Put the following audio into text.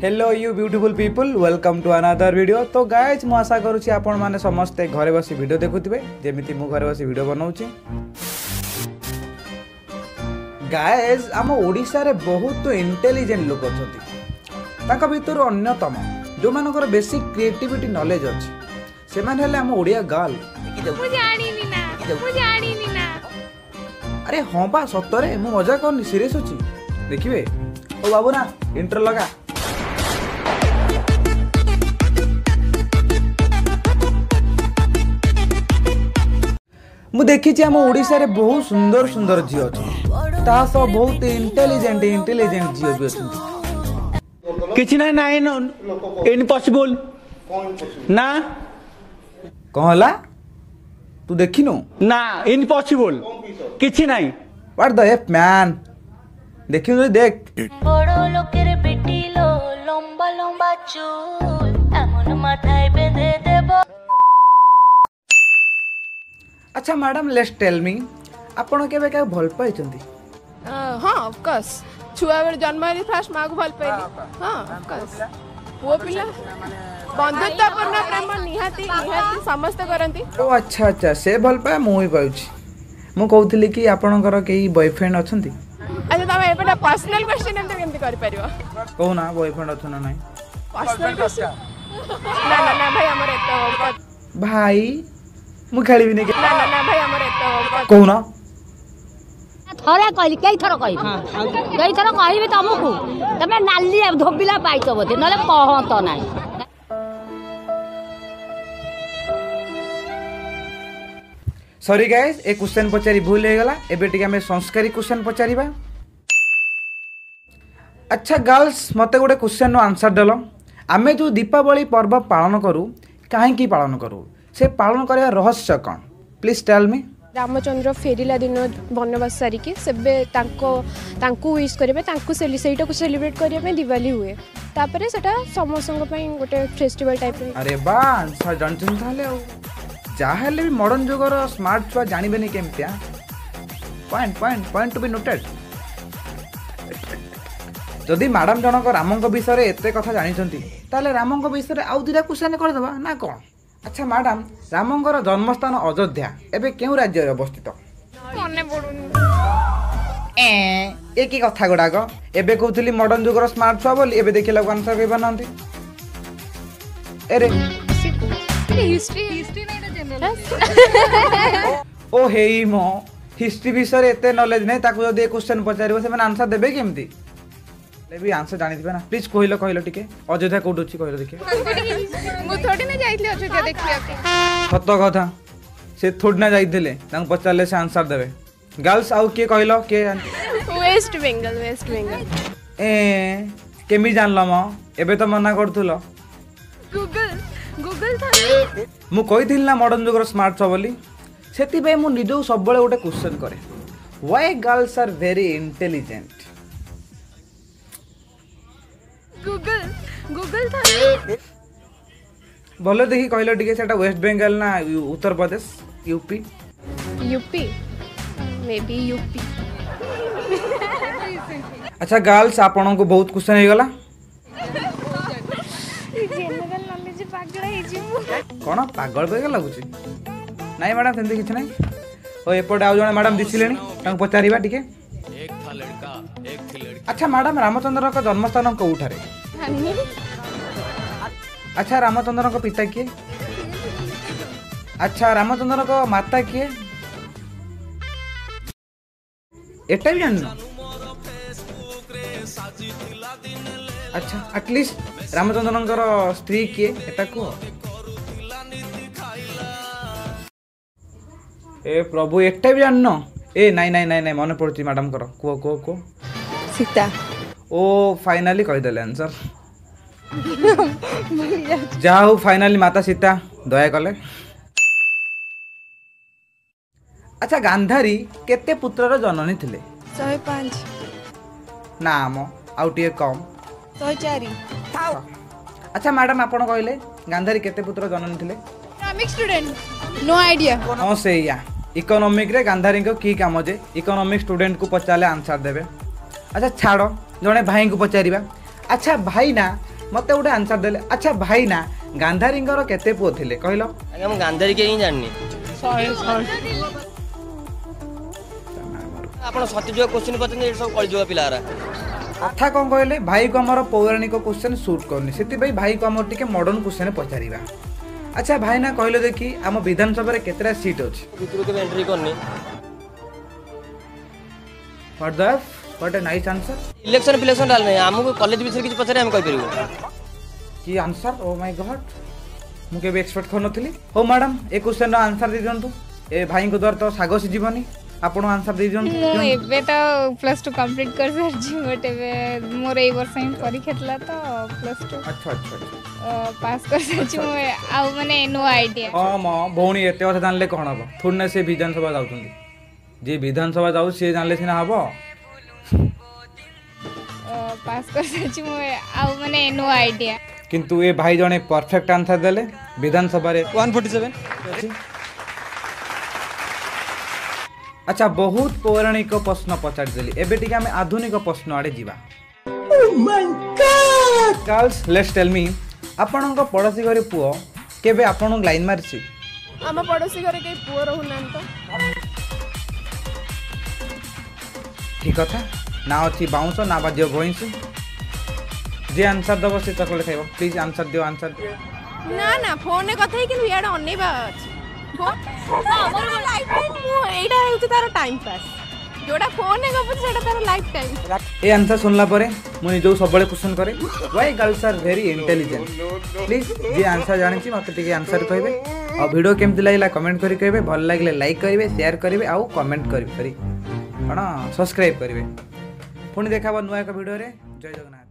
Hello you beautiful people welcome to another video. तो guys मु आशा करुँची आपण मैंने समस्ते घरे बसी वीडियो देखुथिबे जेमिति मु घरे बसी वीडियो बनाऊची। गाइज आम ओडिशा रे बहुत इंटेलिजेंट लोक अछंती। ताका भितर अन्यतम जो मानकर बेसिक क्रिएटिविटी नॉलेज अछि से माने हले हम ओडिया गर्ल। मु जानिनी ना अरे हाँ बा सतरे मु मजा करनी सीरियस अछि। देखिबे ओ बाबू ना इंट्रो लगा। मु देखी आम ओडिशा रे बहुत सुंदर सुंदर झी अच्छे ता सब बहुत इंटेलिजेंट झी भी अच्छे। किछि ना ना इम्पॉसिबल ना कहला तू देखिनु ना इम्पॉसिबल किछि नाही। व्हाट द एफ मैन देखिनु देख बड़ो लोकेर बेटी लो लंबा लंबा चूल एमन माथाय बेंधे देबो। अच्छा मैडम लेट्स टेल मी आपण केबे का भल पाइचंती? हां ऑफ कोर्स छुआ बेर जन्म हेली फर्स्ट मां को भल पाइली। हां ऑफ कोर्स वो पिला बंधुत्वपूर्ण प्रेम निहाती समस्त करंती। ओ अच्छा अच्छा से भल पाए मु ही पाउची। मु कहउथिली कि आपणकर केही बॉयफ्रेंड अछंती? अच्छा तमे एपटा पर्सनल क्वेश्चन एमते केमते कर परिबो? कहू ना बॉयफ्रेंड अछन नाही? पर्सनल क्वेश्चन ना भाई हमर एतो भाई मु खेलिबी ने ना भाई हमर एतो कहू ना थरे कहली कई थर कहि कई थर कहबी तुमको तमे नाली धोबिला पाइछ बोधे नले कहत नाही। सॉरी गाइस ए क्वेश्चन पचारी भूल हो गला। एबे टिके हमें संस्कारी क्वेश्चन पचारिबा। अच्छा गर्ल्स मते गोटे क्वेश्चन नो आंसर देलो। आमे जो दीपावली पर्व पालन करू काहे की पालन करू से पालन करया रहस्य कोन प्लीज टेल मी। रामचंद्र फेरिला दिन वनवास सारिकी सेबे तांको विश करिवे तांको सेटा को सेलिब्रेट करिया में दिवाली हुए तापरे सेटा समोसंग पई गोटे फेस्टिवल टाइप रे। अरे बा आंसर जानचन थाले हो जाहेले भी मॉडर्न जुगर स्मार्ट छुआ जानिबेनी केमतिया। Point to be noted. जदि मैडम जनक रामंक विषय रे एते कथा जानिचंती ताले रामंक विषय रे आउ दिरा क्वेश्चन कर देबा ना कोन? अच्छा मैडम रामंकर जन्मस्थान अयोध्या एबे केउ राज्य रे अवस्थित? मने पडुनी ए की कथा गुडाक एबे कहउथली मॉडर्न जुगर स्मार्ट छुआ बोली एबे देखिला आंसर कहि बनांती। अरे हिस्ट्री नै जनरल ओ हेई मो हिस्ट्री विषय रे एते नॉलेज नै ताकू जदि क्वेश्चन पचारिबो से माने आंसर देबे केमती? ले भी आंसर जानि दिबे ना प्लीज कहिलो टिके अयोध्या कोड अछि कहिलो देखि। मु थोड़ी ना जाइतले अयोध्या देखिया के। सत कथा से थोड़ी ना जाइतले तांग पचारले से आंसर देबे। गर्ल्स आउ के कहिलो के वेस्ट बंगाल ए केमी जानलो म एबे तो मना करथुलो गूगल था मु कहिथिल ना मॉडर्न जुगर स्मार्ट छ बोली सेति बे मु निजो सब बेले गोटे क्वेश्चन करे why girls are very intelligent. Google था बोलो देखि कहलो टिके सेटा वेस्ट बंगाल ना Uttar Pradesh UP may be UP. अच्छा गर्ल्स आपन को बहुत क्वेश्चन हे गला जनरल नॉलेज पागल हे जिमु कोन पागल बेग लागुची नाही मैडम सेंती किछ नाही। ओ एपटे आउ जने मैडम दिसिलेनी तांको पचारिबा टिके। अच्छा मैडम रामचंद्र का जन्मस्थान कोठारे? अच्छा रामचंद्र का पिता किए? अच्छा रामचंद्र का माता किए? एटा भी जाननो? अच्छा एटलीस्ट रामचंद्र स्त्री किए एटा को? ए प्रभु एटा भी जाननो? ए नहीं मन पड़ती मैडम करो को सीता। ओ फाइनली कहि देले आंसर जाओ फाइनली माता सीता दया कले। अच्छा गांधारी केते पुत्रर जननी थिले? 105 नाम आउटिए कम 104। अच्छा मैडम आपण कहले गांधारी केते पुत्र जननी थिले? Economic student no idea. हां सेया इकोनॉमिक रे गांधारी को की काम जे इकोनॉमिक स्टूडेंट को पचाले आंसर देबे। अच्छा छाड़ो जने भाई को पचारिबा। अच्छा भाई ना मते गोटे आंसर देले। अच्छा भाई ना गांधारींकर केते पुओ थिले कहलो? आगे हम गांधारी के ही जाननी आपण सत्यजुग क्वेश्चन पछन ए सब कलजुग पिलारा कथा कौन कहले भाई को हमर पौराणिक क्वेश्चन शूट करनी सेति भाई भाई को हमर टिके मॉडर्न क्वेश्चन पचारिबा। अच्छा भाई ना कहलो देखी आम विधानसभा रे केतरा सीट अछि? भितरु के एंट्री करनी what a nice answer. Election डाल नहीं हमको कॉलेज विषय किछ पछरे हम कहि परिबो की आंसर। ओ माय गॉड मु के एक्सपेक्ट कर नथली। हो मैडम ए क्वेश्चन रो आंसर दे दियंतु। ए भाई को द्वार तो सागो सिजीबनी आपण आंसर दे दियंतु। मु एबे तो +2 कंप्लीट कर सरजी बट एबे मोर ए वर्ष ही परीक्षा थला तो +2 अच्छा पास कर सरजी मु आ माने नो आईडिया। हां म भौणी एते কথা जानले कोन हबो थोड़ने से विधानसभा जाउतुंदी जे विधानसभा जाउ से जानले सिना हबो पास कर सरजी मु आ माने नो आईडिया। किंतु ए भाई जने परफेक्ट आंसर देले विधानसभा रे 147। अच्छा बहुत पौराणिक प्रश्न पचार देली एबे टिके हम आधुनिक प्रश्न आड़े जीवा। गर्ल्स लेट्स टेल मी आपनक पड़ोसी घरे पुओ केबे आपन लाइन मारछि? आम पड़ोसी घरे के पुओ रहु नान तो ठीक कथा ना अछि बाउंस ना बाजियो भइंस जे आंसर दबो से चॉकलेट खाइबो। प्लीज आंसर दियो आंसर। ना ना फोन ने कथा कि याड अनेबा अछि फोन लाइफ टाइम मु एटा हेउति तार टाइम पास जोडा फोन ने गप सेटा तार लाइफ टाइम। ए आंसर सुनला परे मुनि जो सबले क्वेश्चन करे why girls are very intelligent. Please जे आंसर जानि छी मते टिके आंसर कहबे आ वीडियो केमति लागला कमेंट करी कहबे भल लागले लाइक करबे शेयर करबे आ कमेंट करबे करी कोन सब्सक्राइब करबे। पुणी देखाबो नुआ एक वीडियो रे। जय जगन्नाथ।